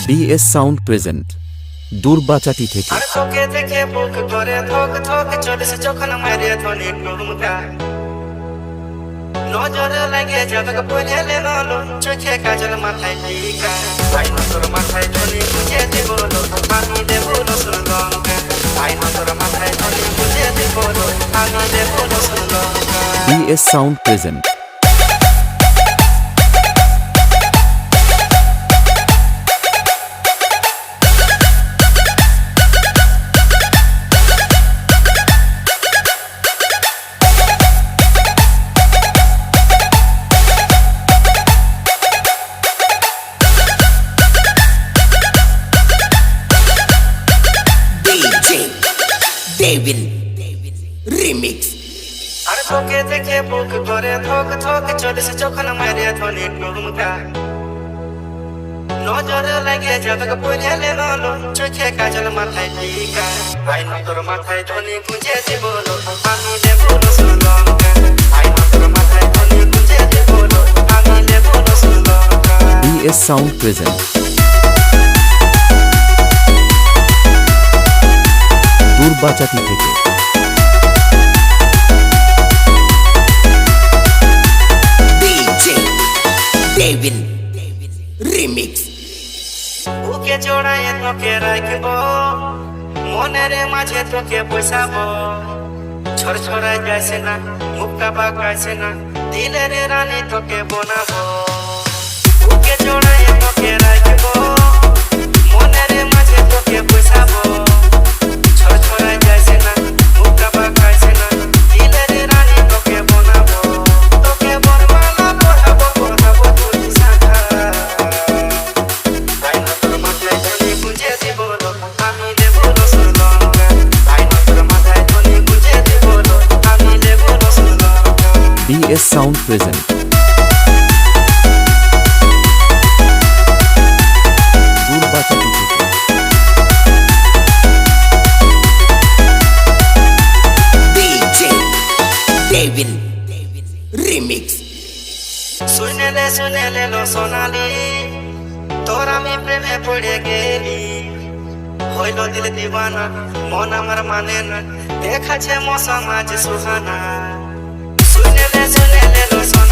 BS Sound present দুর্বাচাটি থেকে আর তোকে দেখে বুক করে ধক ধক চলেছে যখন মারে ধ্বনি টুমকা নজরে লাগে যাবে পড়েলে নলো চোখে কাজল মাথায় টিকা আই নজর মাথায় ধ্বনি বুঝে দেব আমি দেব রসুন লঙ্কা আই নজর মাথায় ধ্বনি বুঝে দেব আমি দেব রসুন লঙ্কা BS Sound present Devil Remix আর তোকে দেখে বুক করে ধক ধক চলেছে যখন মারে ধ্বনি টুমকা নজরে লাগে যাবে পড়েলে নলো চোখে কাজল মাথায় টিকা আই নজর মাথায় ধ্বনি গুঁজে দেব আমি দেব রসুন লঙ্কা আই নজর মাথায় ধ্বনি গুঁজে দেব আমি দেব রসুন লঙ্কা BS Sound present দুর্বাচাটি থেকে DJ Devil Remix বুকে জড়ায় তোকে রাখব মনের মাঝে তোকে বসাবো ছড়ছড়ায় যাইছে না মুখটা বাঁকাইছে না দিলের রানী তোকে বানাবো বুকে জড়ায় তোকে রাখব মনের মাঝে তোকে বসাবো ছড়ছড়ায় যাইছে না মুখটা বাঁকাইছে না দিলের রানী তোকে বানাবো তোকে বরমালা পড়াবো পড়াবো তুই সাথা আই নজর মাথায় ধ্বনি গুঁজে দেব আমি দেব রসুন লঙ্কা আই নজর মাথায় ধ্বনি গুঁজে দেব আমি দেব রসুন লঙ্কা BS Sound present দুর্বাচাটি থেকে DJ Devil Remix শুনেলে লো সোনালি তোর আমি প্রেমে পড়ে গেলি হইল দিল দিবানা মন আমার মানে না দেখাছে মৌসম আজ সুহানা শুনেলে লো সোনালি